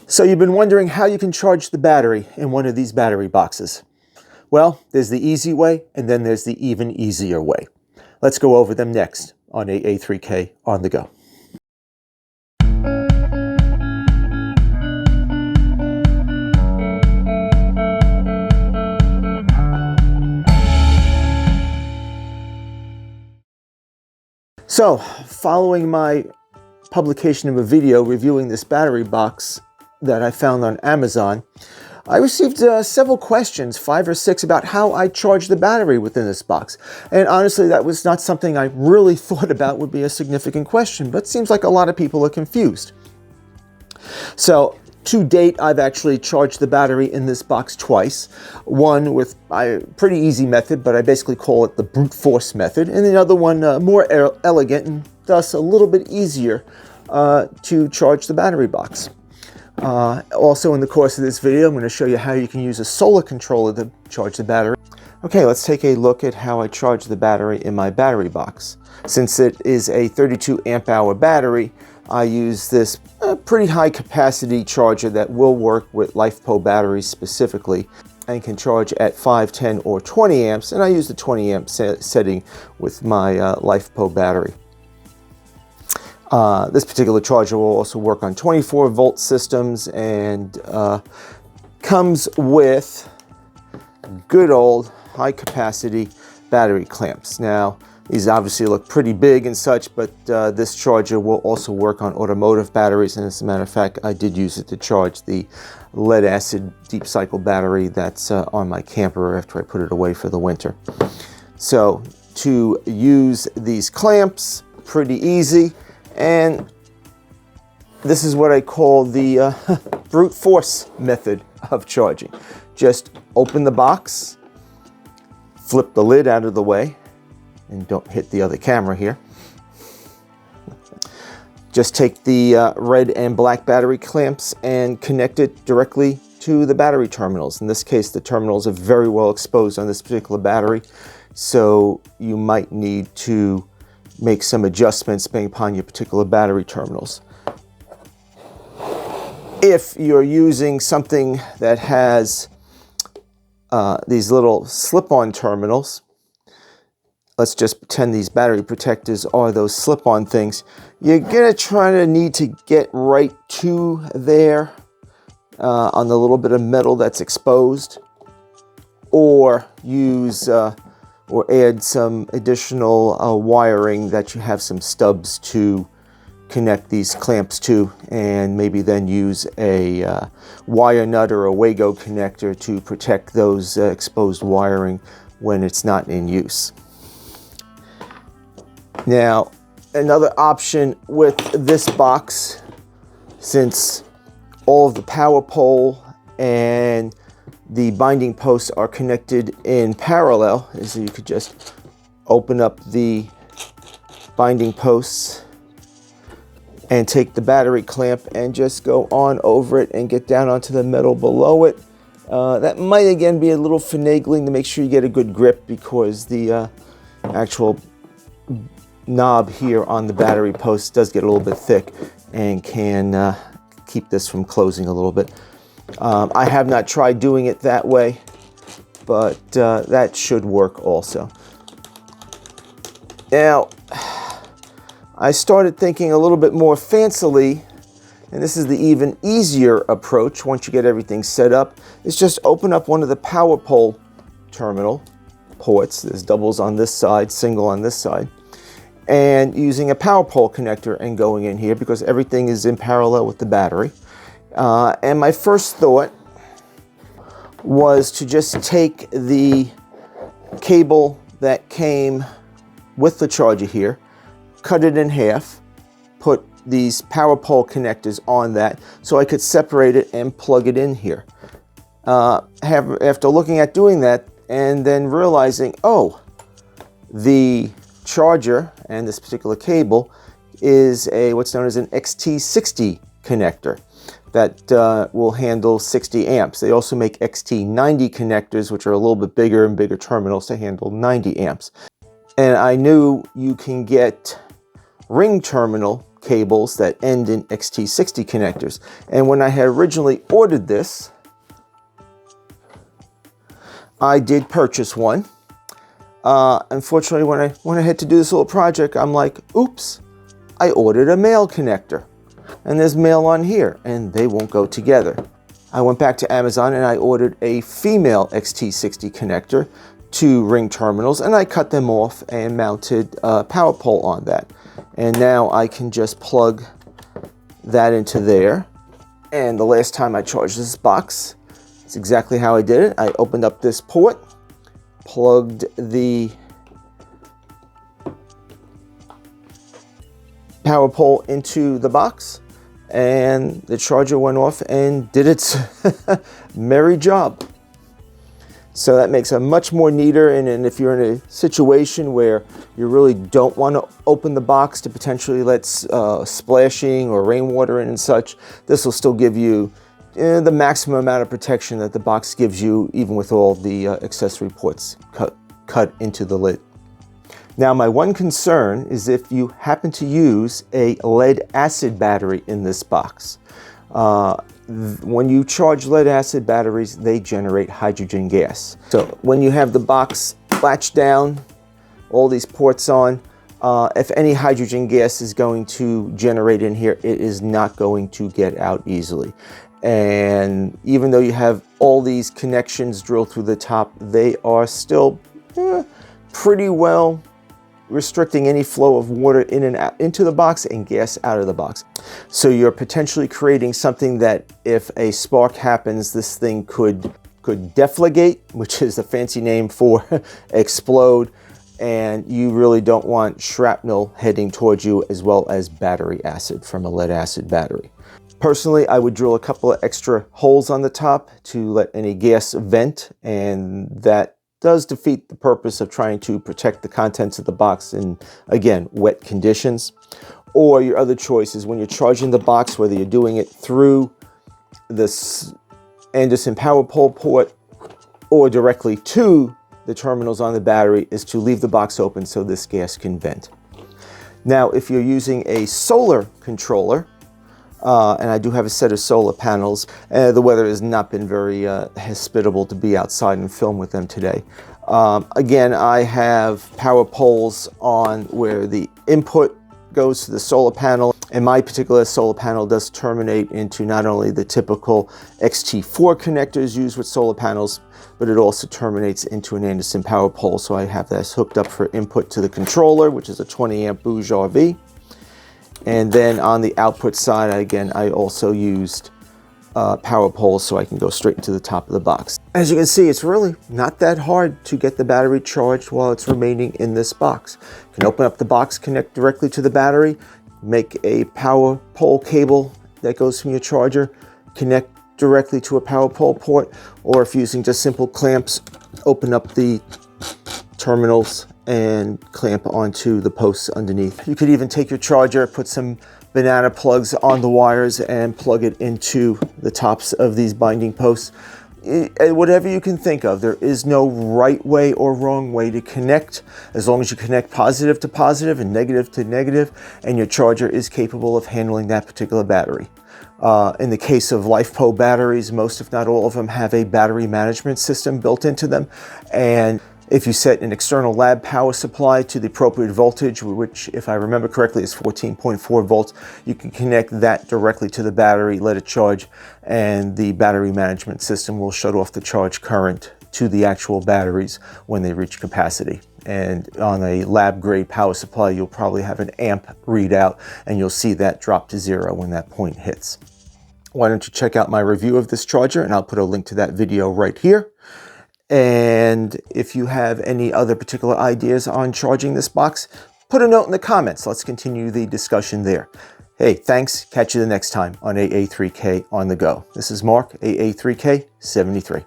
So you've been wondering how you can charge the battery in one of these battery boxes. Well, there's the easy way, and then there's the even easier way. Let's go over them next on AA3K On The Go. So, following my publication of a video reviewing this battery box that I found on Amazon, I received several questions, 5 or 6, about how I charge the battery within this box. And honestly, that was not something I really thought about would be a significant question, but it seems like a lot of people are confused. So, to date, I've actually charged the battery in this box twice. One with a pretty easy method, but I basically call it the brute force method, and the other one more elegant and thus a little bit easier to charge the battery box. Also, in the course of this video, I'm going to show you how you can use a solar controller to charge the battery. Okay, let's take a look at how I charge the battery in my battery box. Since it is a 32 amp hour battery, I use this pretty high capacity charger that will work with LiFePO batteries specifically and can charge at 5, 10, or 20 amps, and I use the 20 amp setting with my LiFePO battery. This particular charger will also work on 24 volt systems and comes with good old high capacity battery clamps. Now, these obviously look pretty big and such, but this charger will also work on automotive batteries, and as a matter of fact, I did use it to charge the lead acid deep cycle battery that's on my camper after I put it away for the winter. So to use these clamps, pretty easy, and this is what I call the brute force method of charging. Just open the box, flip the lid out of the way, and don't hit the other camera here. Just take the red and black battery clamps and connect it directly to the battery terminals. In this case, the terminals are very well exposed on this particular battery, so you might need to make some adjustments based upon your particular battery terminals. If you're using something that has these little slip-on terminals, let's just pretend these battery protectors are those slip-on things, you're gonna try to need to get right to there on the little bit of metal that's exposed, or use or add some additional wiring that you have some stubs to connect these clamps to, and maybe then use a wire nut or a Wago connector to protect those exposed wiring when it's not in use. Now, another option with this box, since all of the PowerPole and the binding posts are connected in parallel, is you could just open up the binding posts and take the battery clamp and just go on over it and get down onto the metal below it. That might again be a little finagling to make sure you get a good grip, because the actual knob here on the battery post does get a little bit thick and can keep this from closing a little bit. I have not tried doing it that way, but that should work also. Now, I started thinking a little bit more fancily, and this is the even easier approach once you get everything set up, is just open up one of the PowerPole terminal ports. There's doubles on this side, single on this side, and using a PowerPole connector and going in here, because everything is in parallel with the battery. And my first thought was to just take the cable that came with the charger here, cut it in half, put these PowerPole connectors on that so I could separate it and plug it in here. After looking at doing that and then realizing, oh, the charger and this particular cable is a what's known as an XT60 connector that will handle 60 amps. They also make XT90 connectors, which are a little bit bigger and bigger terminals to handle 90 amps. And I knew you can get ring terminal cables that end in XT60 connectors. And when I had originally ordered this, I did purchase one. Unfortunately, when I went ahead to do this little project, I'm like, oops, I ordered a male connector. And there's male on here, and they won't go together. I went back to Amazon and I ordered a female XT60 connector, 2 ring terminals, and I cut them off and mounted a PowerPole on that. And now I can just plug that into there. And the last time I charged this box, it's exactly how I did it. I opened up this port, plugged the PowerPole into the box, and the charger went off and did its merry job. So that makes it much more neater, and if you're in a situation where you really don't want to open the box to potentially let splashing or rainwater in and such, this will still give you the maximum amount of protection that the box gives you, even with all the accessory ports cut into the lid. Now, my one concern is if you happen to use a lead acid battery in this box. When you charge lead acid batteries, they generate hydrogen gas. So when you have the box latched down, all these ports on, if any hydrogen gas is going to generate in here, it is not going to get out easily. And even though you have all these connections drilled through the top, they are still pretty well restricting any flow of water in and out into the box and gas out of the box. So you're potentially creating something that if a spark happens, this thing could deflagate, which is a fancy name for explode, and you really don't want shrapnel heading towards you, as well as battery acid from a lead acid battery. Personally, I would drill a couple of extra holes on the top to let any gas vent, and that does defeat the purpose of trying to protect the contents of the box in, again, wet conditions. Or your other choice is when you're charging the box, whether you're doing it through this Anderson PowerPole port or directly to the terminals on the battery, is to leave the box open so this gas can vent. Now, if you're using a solar controller, and I do have a set of solar panels. The weather has not been very hospitable to be outside and film with them today. Again, I have power poles on where the input goes to the solar panel, and my particular solar panel does terminate into not only the typical XT4 connectors used with solar panels, but it also terminates into an Anderson PowerPole. So I have this hooked up for input to the controller, which is a 20 amp Bouge RV. And then on the output side, again, I also used power poles so I can go straight into the top of the box. As you can see, it's really not that hard to get the battery charged while it's remaining in this box. You can open up the box, connect directly to the battery, make a power pole cable that goes from your charger, connect directly to a power pole port, or if using just simple clamps, open up the terminals and clamp onto the posts underneath. You could even take your charger, put some banana plugs on the wires and plug it into the tops of these binding posts. Whatever you can think of. There is no right way or wrong way to connect, as long as you connect positive to positive and negative to negative, and your charger is capable of handling that particular battery. In the case of LifePo batteries, most if not all of them have a battery management system built into them, and if you set an external lab power supply to the appropriate voltage, which if I remember correctly is 14.4 volts, you can connect that directly to the battery, let it charge, and the battery management system will shut off the charge current to the actual batteries when they reach capacity. And on a lab grade power supply, you'll probably have an amp readout, and you'll see that drop to 0 when that point hits. Why don't you check out my review of this charger, and I'll put a link to that video right here. And if you have any other particular ideas on charging this box, put a note in the comments. Let's continue the discussion there. Hey, thanks. Catch you the next time on AA3K on the go. This is Mark, AA3K 73.